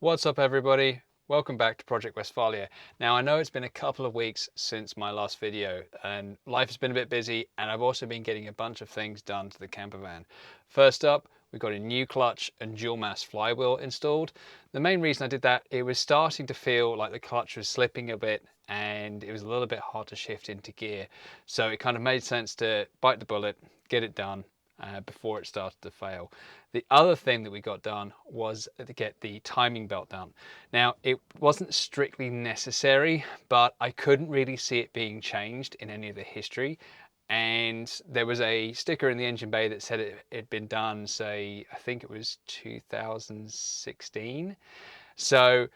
What's up everybody? Welcome back to Project Westfalia. Now I know it's been a couple of weeks since my last video and life has been a bit busy, and I've also been getting a bunch of things done to the camper van. First up, we've got a new clutch and dual mass flywheel installed. The main reason I did that, it was starting to feel like the clutch was slipping a bit and it was a little bit hard to shift into gear. So it kind of made sense to bite the bullet, get it done before it started to fail. The other thing that we got done was to get the timing belt done. Now, it wasn't strictly necessary, but I couldn't really see it being changed in any of the history. And there was a sticker in the engine bay that said it had been done, say, I think it was 2016. So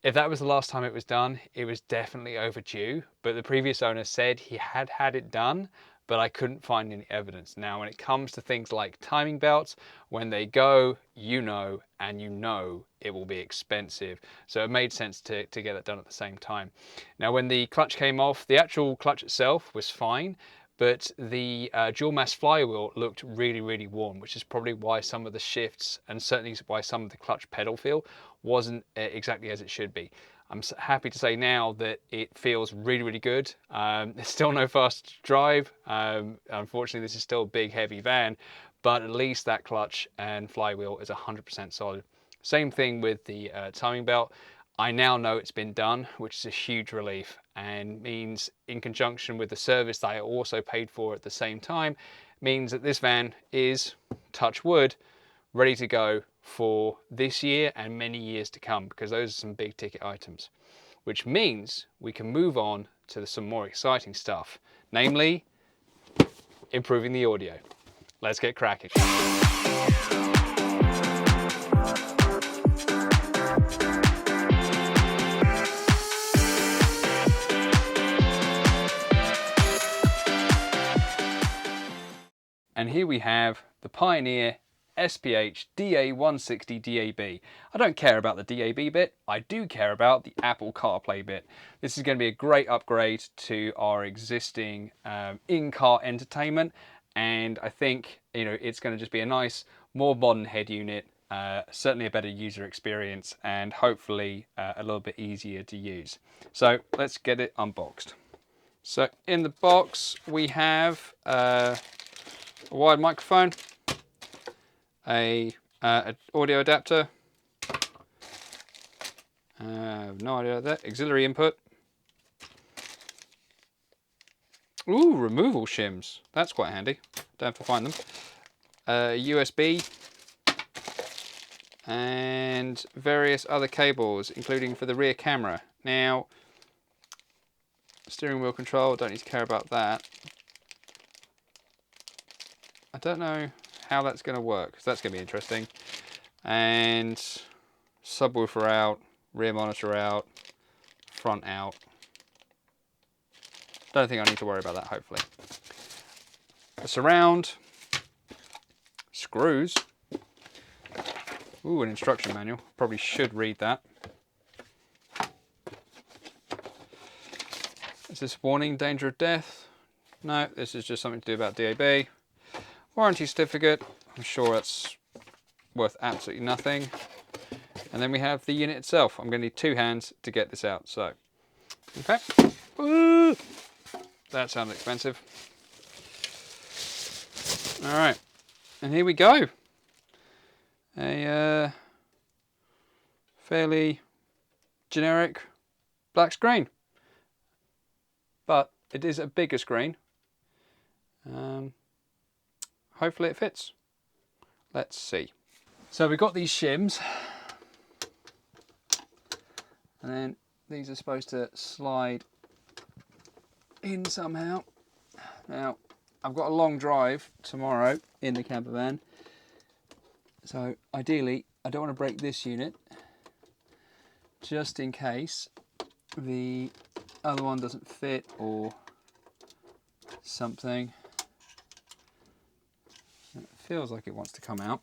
if that was the last time it was done, it was definitely overdue. But the previous owner said he had had it done, but I couldn't find any evidence. Now, when it comes to things like timing belts, when they go, you know, and you know it will be expensive. So it made sense to get it done at the same time. Now, when the clutch came off, the actual clutch itself was fine, but the dual mass flywheel looked really worn, which is probably why some of the shifts and certainly why some of the clutch pedal feel wasn't exactly as it should be. I'm happy to say now that it feels really good. There's still no fast drive. Unfortunately, this is still a big heavy van, but at least that clutch and flywheel is 100% solid. Same thing with the timing belt. I now know it's been done, which is a huge relief, and means in conjunction with the service that I also paid for at the same time, means that this van is, touch wood, ready to go for this year and many years to come, because those are some big ticket items, which means we can move on to some more exciting stuff, namely improving the audio. Let's get cracking. And here we have the Pioneer SPH DA160 DAB. I don't care about the DAB bit, I do care about the Apple CarPlay bit. This is going to be a great upgrade to our existing in-car entertainment, and I think it's going to just be a nice, more modern head unit, certainly a better user experience, and hopefully a little bit easier to use. So let's get it unboxed. So in the box we have a wired microphone, a audio adapter, no idea that, auxiliary input, ooh, removal shims, that's quite handy, don't have to find them, USB, and various other cables, including for the rear camera. Now, steering wheel control, don't need to care about that. I don't know how that's going to work, because that's going to be interesting. And subwoofer out, rear monitor out, front out. Don't think I need to worry about that, hopefully. The surround, screws. Ooh, an instruction manual. Probably should read that. Is this warning, danger of death? No, this is just something to do about DAB. Warranty certificate, I'm sure that's worth absolutely nothing. And then we have the unit itself. I'm going to need two hands to get this out. So, okay. Ooh, that sounded expensive. All right, and here we go. A fairly generic black screen, but it is a bigger screen. Hopefully it fits. Let's see. So we've got these shims, and then these are supposed to slide in somehow. Now, I've got a long drive tomorrow in the camper van, so ideally I don't want to break this unit, just in case the other one doesn't fit or something. It feels like it wants to come out,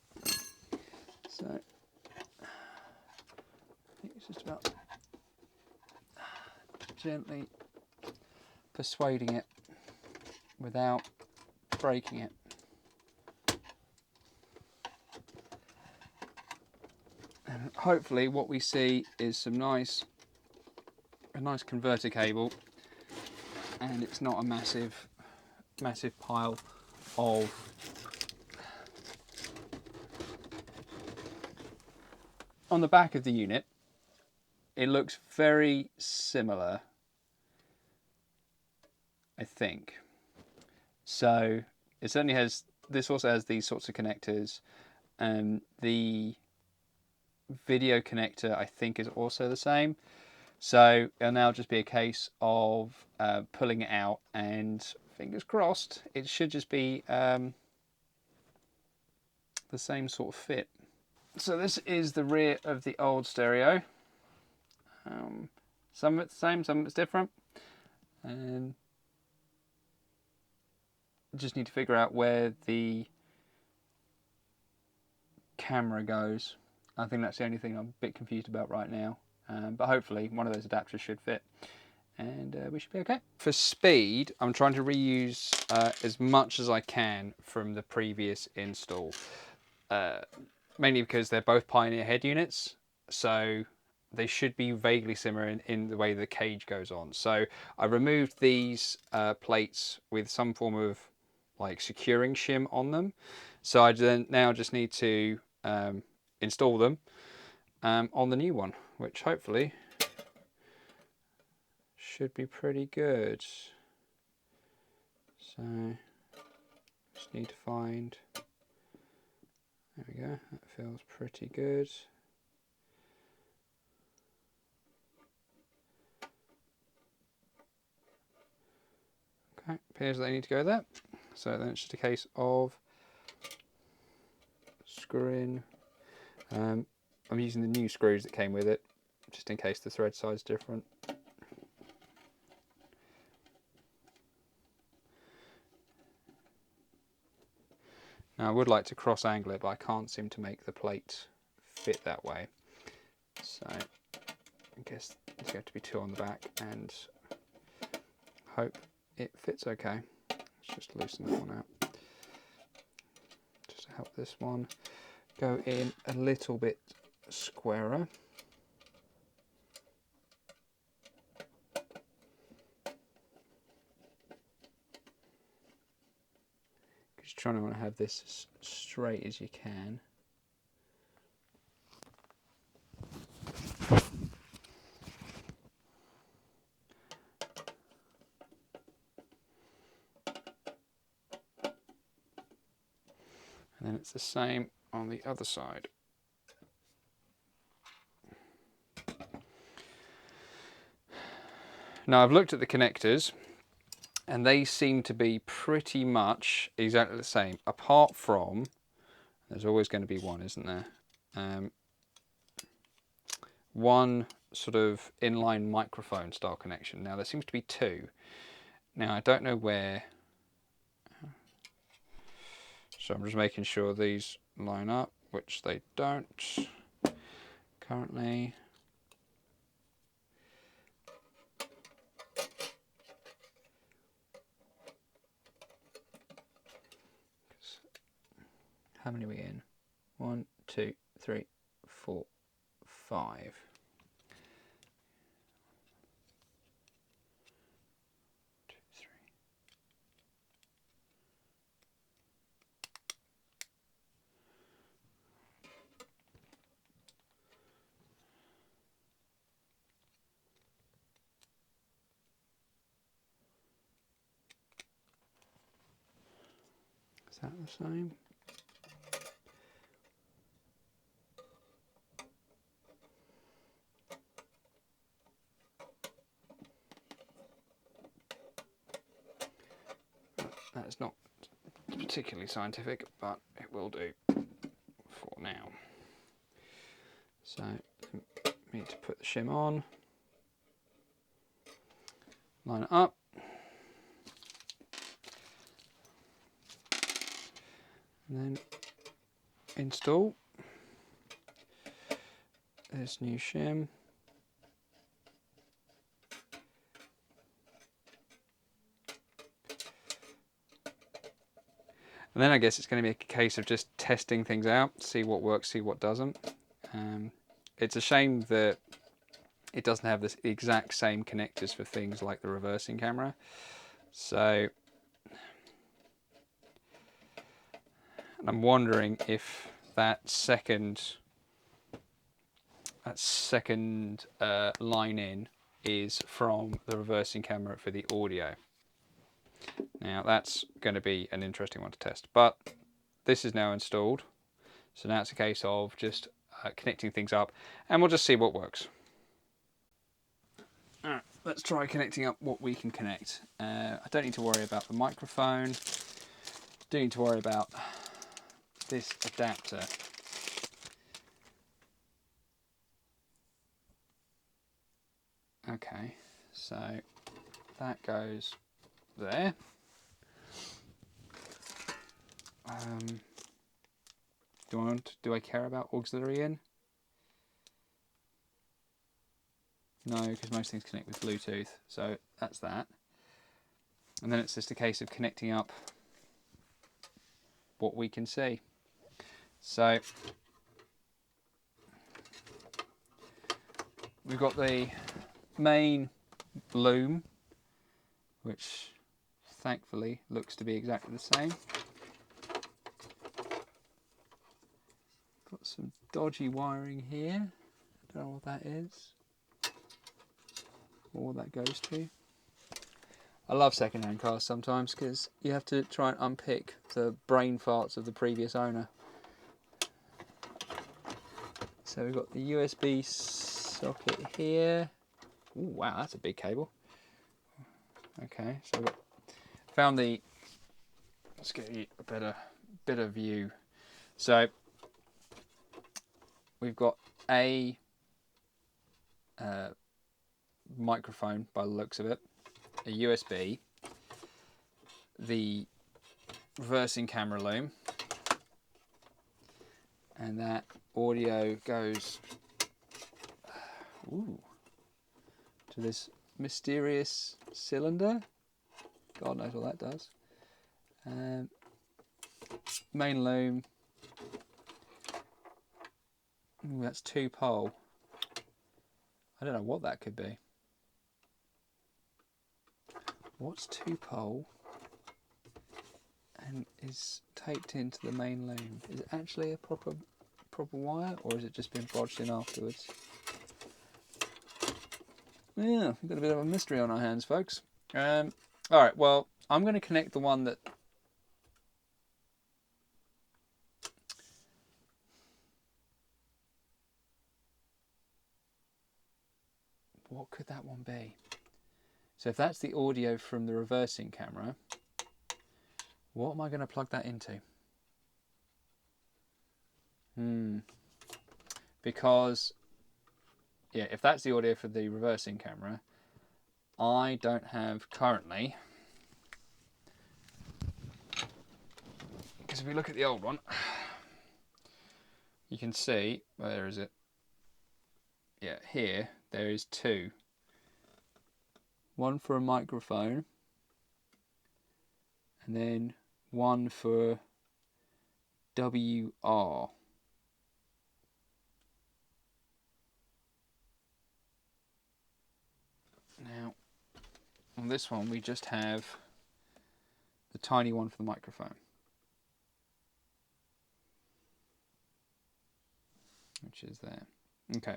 so I think it's just about gently persuading it without breaking it. And hopefully what we see is a nice converter cable, and it's not a massive pile of on the back of the unit. It looks very similar, I think. So it certainly has, this also has these sorts of connectors. The video connector, I think, is also the same. So it'll now just be a case of pulling it out, and fingers crossed, it should just be the same sort of fit. So this is the rear of the old stereo. Some of it's the same, some of it's different. And just need to figure out where the camera goes. I think that's the only thing I'm a bit confused about right now. But hopefully one of those adapters should fit, and we should be okay. For speed, I'm trying to reuse as much as I can from the previous install. Mainly because they're both Pioneer head units, so they should be vaguely similar in the way the cage goes on. So I removed these plates with some form of like securing shim on them. So I now just need to install them on the new one, which hopefully should be pretty good. So just need to find, there we go, that feels pretty good. Okay, appears they need to go there. So then it's just a case of screwing. I'm using the new screws that came with it, just in case the thread size is different. Now I would like to cross angle it, but I can't seem to make the plate fit that way. So I guess there's going to be two on the back, and hope it fits okay. Let's just loosen that one out. Just to help this one go in a little bit squarer. Just trying to want to have this as straight as you can. And then it's the same on the other side. Now I've looked at the connectors, and they seem to be pretty much exactly the same, apart from, there's always going to be one, isn't there? One sort of inline microphone style connection. Now there seems to be two. Now I don't know where, so I'm just making sure these line up, which they don't currently. How many are we in? 1, 2, 3, 4, 5. 2, 3. Is that the same? That's not particularly scientific, but it will do for now. So I need to put the shim on, line it up, and then install this new shim. And then I guess it's going to be a case of just testing things out, see what works, see what doesn't. It's a shame that it doesn't have the exact same connectors for things like the reversing camera. So I'm wondering if that second line in is from the reversing camera for the audio. Now that's going to be an interesting one to test, but this is now installed, so now it's a case of just connecting things up, and we'll just see what works. Alright, let's try connecting up what we can connect. I don't need to worry about the microphone, do need to worry about this adapter. Okay, so that goes there. Do I care about auxiliary in? No, because most things connect with Bluetooth, so that's that. And then it's just a case of connecting up what we can see. So we've got the main loom, which thankfully looks to be exactly the same. Got some dodgy wiring here. I don't know what that is or what that goes to. I love second-hand cars sometimes because you have to try and unpick the brain farts of the previous owner. So we've got the USB socket here. Ooh, wow, that's a big cable. Okay, so we've found the. Let's get you a better view. So we've got a microphone by the looks of it, a USB, the reversing camera loom, and that audio goes to this mysterious cylinder. God knows what that does. Main loom. Ooh, that's 2-pole. I don't know what that could be. What's 2-pole and is taped into the main loom? Is it actually a proper wire, or has it just been bodged in afterwards? Yeah, we've got a bit of a mystery on our hands, folks. Alright, well, I'm going to connect the one that... What could that one be? So if that's the audio from the reversing camera, what am I going to plug that into? Because, yeah, if that's the audio for the reversing camera, I don't have currently, because if we look at the old one, you can see, where is it? Yeah, here, there is 2. One for a microphone, and then one for WR. Now, on this one, we just have the tiny one for the microphone, which is there. Okay,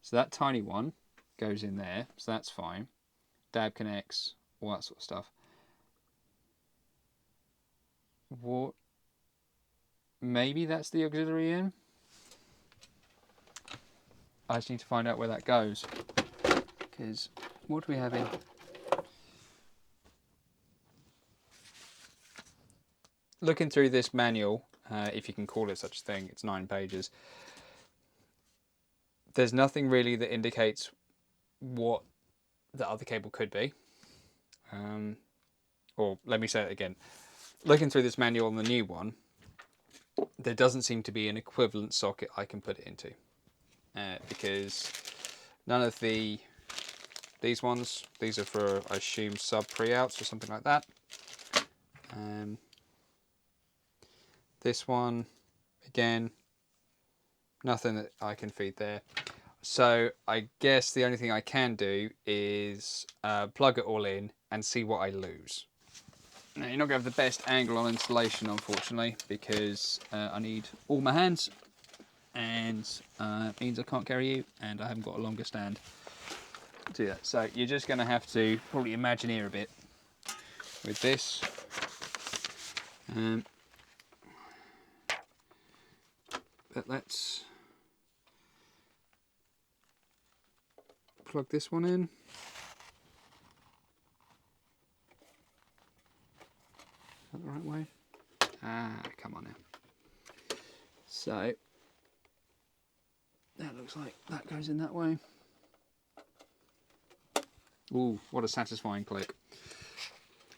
so that tiny one goes in there, so that's fine. DAB connects, all that sort of stuff. What? Maybe that's the auxiliary in? I just need to find out where that goes. Because what do we have in? Looking through this manual, if you can call it such a thing, it's 9 pages. There's nothing really that indicates what the other cable could be. Or let me say it again. Looking through this manual on the new one, there doesn't seem to be an equivalent socket I can put it into. Because none of these ones, these are for, I assume, sub pre-outs or something like that. This one, again, nothing that I can feed there. So I guess the only thing I can do is plug it all in and see what I lose. Now you're not going to have the best angle on installation, unfortunately, because I need all my hands, and it means I can't carry you, and I haven't got a longer stand to do that. So you're just going to have to probably imagineer a bit with this. But let's plug this one in. Is that the right way? Ah, come on now. So that looks like that goes in that way. Ooh, what a satisfying click.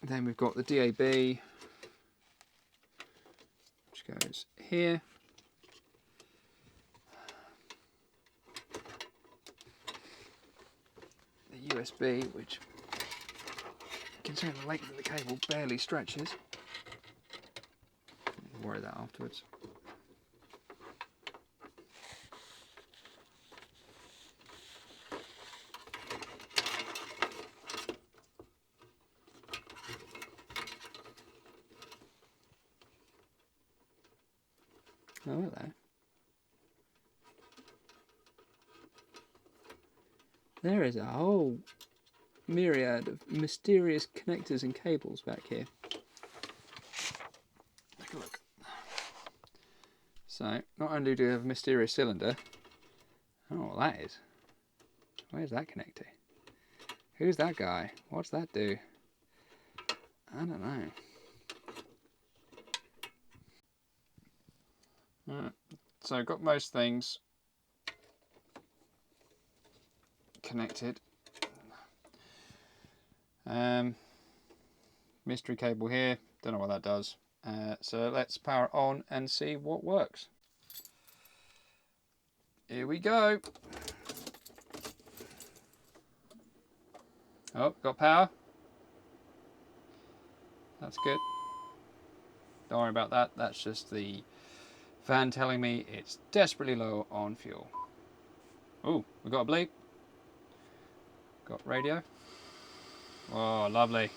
Then we've got the DAB, which goes here. The USB, which, considering the length of the cable, barely stretches. I'll worry that afterwards. Oh, hello. There is a whole myriad of mysterious connectors and cables back here. Take a look. So, not only do we have a mysterious cylinder, I don't know what that is. Where's that connector? Who's that guy? What's that do? I don't know. Alright, so I've got most things connected. Mystery cable here, don't know what that does. So let's power it on and see what works. Here we go. Oh, got power. That's good. Don't worry about that. That's just the fan telling me it's desperately low on fuel. Oh, we got a bleep. Got radio. Oh, lovely.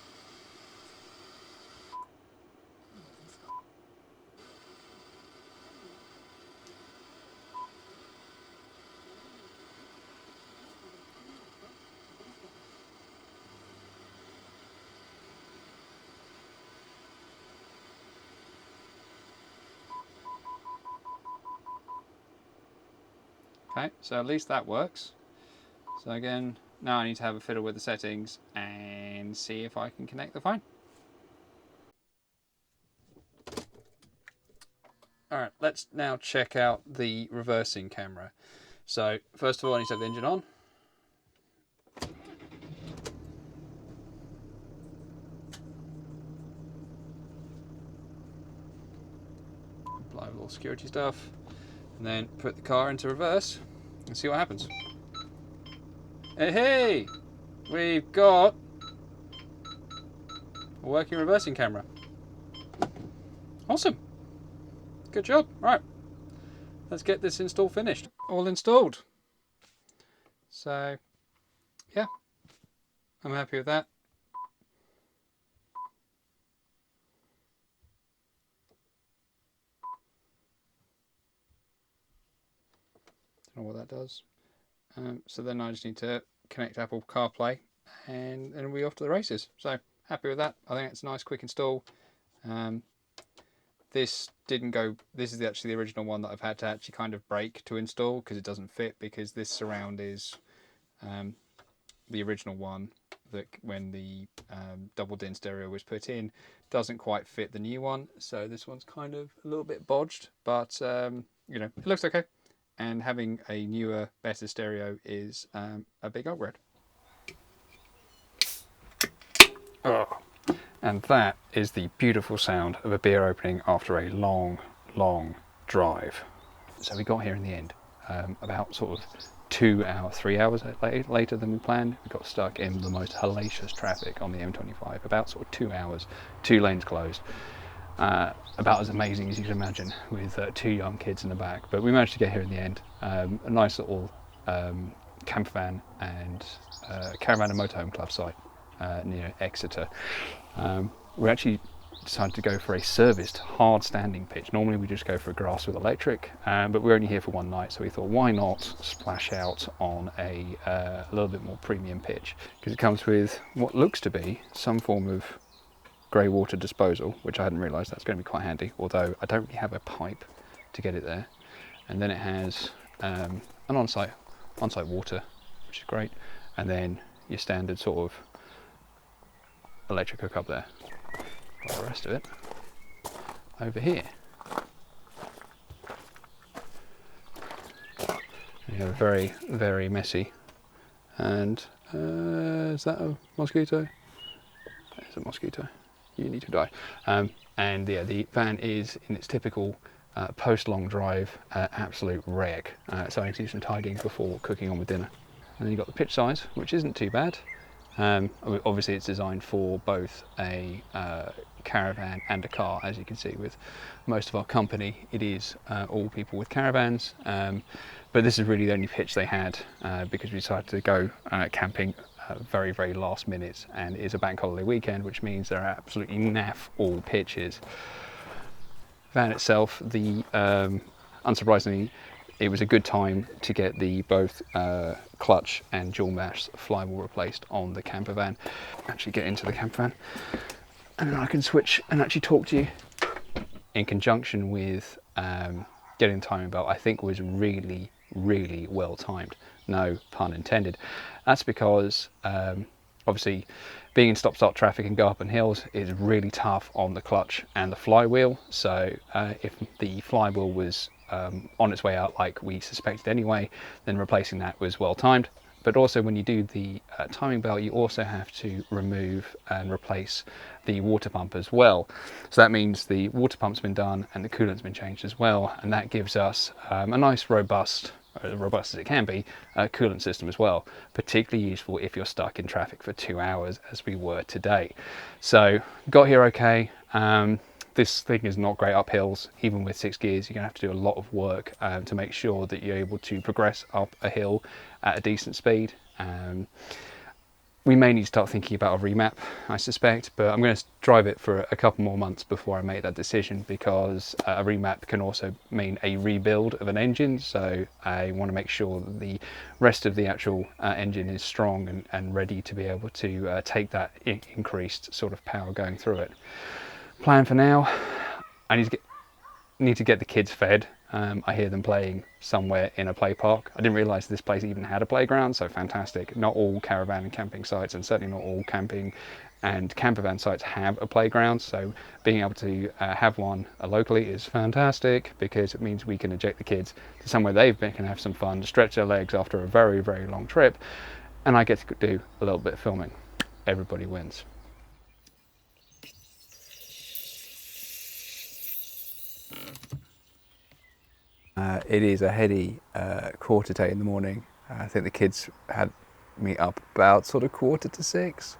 Okay, so at least that works. So again, now I need to have a fiddle with the settings and see if I can connect the phone. Alright, let's now check out the reversing camera. So first of all I need to have the engine on. Apply a little security stuff. And then put the car into reverse and see what happens. Hey! We've got a working reversing camera. Awesome. Good job. Right. Let's get this install finished. All installed. So, yeah. I'm happy with that. Don't know what that does. So then I just need to connect Apple CarPlay and then we're off to the races. So happy with that. I think it's a nice quick install. This didn't go, this is actually the original one that I've had to actually kind of break to install because it doesn't fit, because this surround is the original one that when the double din stereo was put in doesn't quite fit the new one. So this one's kind of a little bit bodged, but you know, it looks okay. And having a newer, better stereo is a big upgrade. Oh, and that is the beautiful sound of a beer opening after a long, long drive. So we got here in the end, about sort of 2 hours, 3 hours later than we planned. We got stuck in the most hellacious traffic on the M25, about sort of 2 hours, 2 lanes closed. About as amazing as you can imagine with 2 young kids in the back, but we managed to get here in the end. A nice little campervan and caravan and motorhome club site near Exeter. We actually decided to go for a serviced hard standing pitch. Normally we just go for a grass with electric, but we're only here for one night, so we thought why not splash out on a little bit more premium pitch, because it comes with what looks to be some form of grey water disposal, which I hadn't realised that's going to be quite handy, although I don't really have a pipe to get it there. And then it has an on-site water, which is great, and then your standard sort of electric hookup there. Got the rest of it over here. You have a very, very messy, and is that a mosquito? It's a mosquito. You need to die. And yeah, the van is in its typical post-long drive absolute wreck. So I need to do some tidying before cooking on with dinner. And then you've got the pitch size, which isn't too bad. Obviously it's designed for both a caravan and a car. As you can see with most of our company, it is all people with caravans, but this is really the only pitch they had because we decided to go camping very, very last minute, and it is a bank holiday weekend, which means there are absolutely naff all pitches. Van itself, unsurprisingly, it was a good time to get the both clutch and dual mass flywheel replaced on the camper van. Actually get into the camper van, and then I can switch and actually talk to you. In conjunction with getting the timing belt, I think was really, really well timed. No pun intended. That's because obviously being in stop-start traffic and go up on hills is really tough on the clutch and the flywheel. So if the flywheel was on its way out like we suspected anyway, then replacing that was well timed. But also when you do the timing belt, you also have to remove and replace the water pump as well. So that means the water pump's been done and the coolant's been changed as well, and that gives us a nice robust as it can be, coolant system as well, particularly useful if you're stuck in traffic for 2 hours as we were today. So got here okay. This thing is not great up hills. Even with 6 gears, you're gonna have to do a lot of work to make sure that you're able to progress up a hill at a decent speed. We may need to start thinking about a remap, I suspect, but I'm going to drive it for a couple more months before I make that decision, because a remap can also mean a rebuild of an engine. So I want to make sure that the rest of the actual engine is strong and ready to be able to take that increased sort of power going through it. Plan for now, I need to get the kids fed. I hear them playing somewhere in a play park. I didn't realise this place even had a playground, so fantastic. Not all caravan and camping sites, and certainly not all camping and campervan sites, have a playground. So being able to have one locally is fantastic, because it means we can eject the kids to somewhere they've been, can have some fun, stretch their legs after a very, very long trip, and I get to do a little bit of filming. Everybody wins. It is a heady 1:45 in the morning. I think the kids had me up about sort of 5:45,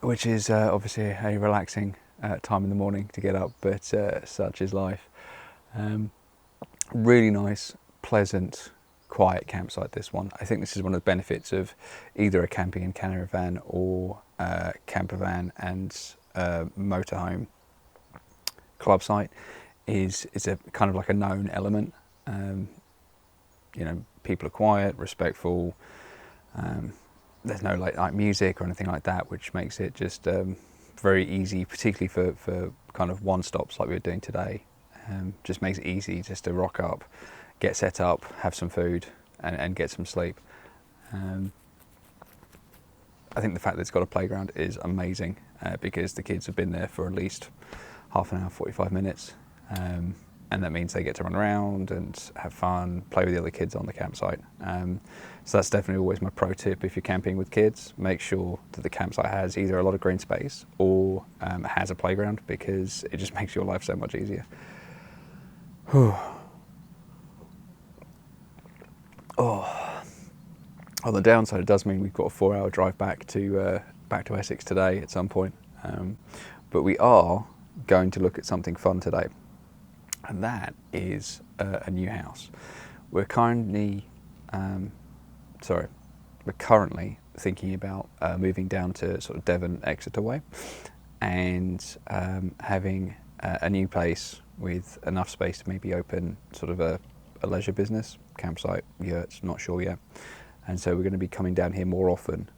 which is obviously a relaxing time in the morning to get up, but such is life. Really nice, pleasant, quiet campsite, this one. I think this is one of the benefits of either a camping and caravan or campervan and motorhome club site. Is a kind of like a known element. You know, people are quiet, respectful. There's no late night music or anything like that, which makes it just very easy, particularly for kind of one stops like we were doing today. Just makes it easy just to rock up, get set up, have some food, and get some sleep. I think the fact that it's got a playground is amazing, because the kids have been there for at least half an hour, 45 minutes. And that means they get to run around and have fun, play with the other kids on the campsite. So that's definitely always my pro tip if you're camping with kids. Make sure that the campsite has either a lot of green space or has a playground, because it just makes your life so much easier. Oh. On the downside, it does mean we've got a 4-hour drive back to Essex today at some point. But we are going to look at something fun today. And that is a new house. We're currently thinking about moving down to sort of Devon, Exeter way, and having a new place with enough space to maybe open sort of a leisure business, campsite, yurts, not sure yet. And so we're going to be coming down here more often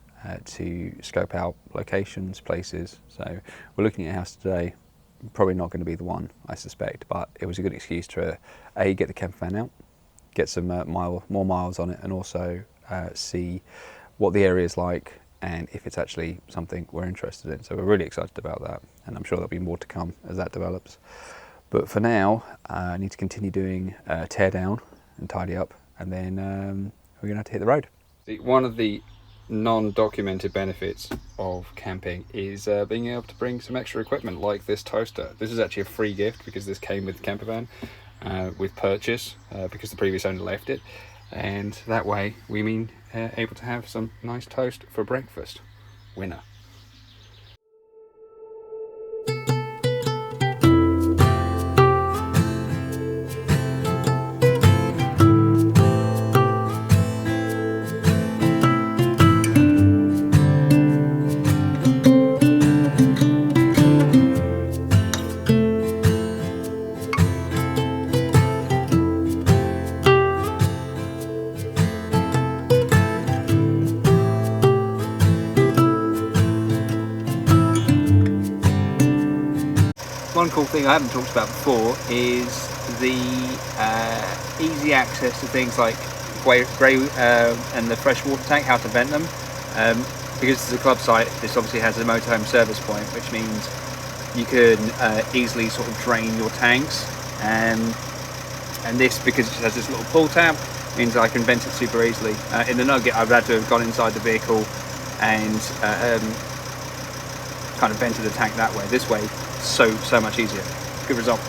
to scope out locations, places. So we're looking at a house today, probably not going to be the one, I suspect, but it was a good excuse to get the camper van out, get some more miles on it, and also see what the area is like and if it's actually something we're interested in. So we're really excited about that, and I'm sure there'll be more to come as that develops. But for now, I need to continue doing tear down and tidy up, and then we're going to have to hit the road. One of the non-documented benefits of camping is being able to bring some extra equipment like this toaster. This is actually a free gift because this came with the camper van with purchase because the previous owner left it, and that way we mean able to have some nice toast for breakfast. Winner. One cool thing I haven't talked about before is the easy access to things like grey and the fresh water tank, how to vent them. Because it's a club site, this obviously has a motorhome service point, which means you can easily sort of drain your tanks. And this, because it has this little pull tab, means I can vent it super easily. In the Nugget, I've had to have gone inside the vehicle and kind of vented the tank that way. This way, so much easier. Good result.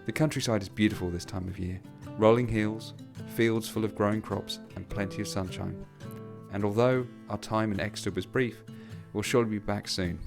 The countryside is beautiful this time of year. Rolling hills, fields full of growing crops and plenty of sunshine. And although our time in Exeter was brief, we'll surely be back soon.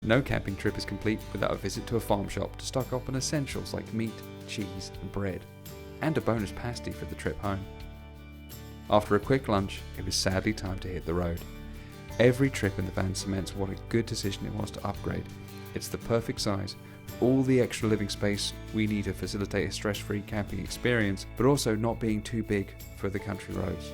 No camping trip is complete without a visit to a farm shop to stock up on essentials like meat, cheese and bread, and a bonus pasty for the trip home. After a quick lunch, it was sadly time to hit the road. Every trip in the van cements what a good decision it was to upgrade. It's the perfect size, all the extra living space we need to facilitate a stress-free camping experience, but also not being too big for the country roads.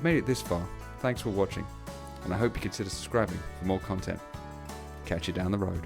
made it this far, thanks for watching, and I hope you consider subscribing for more content. Catch you down the road.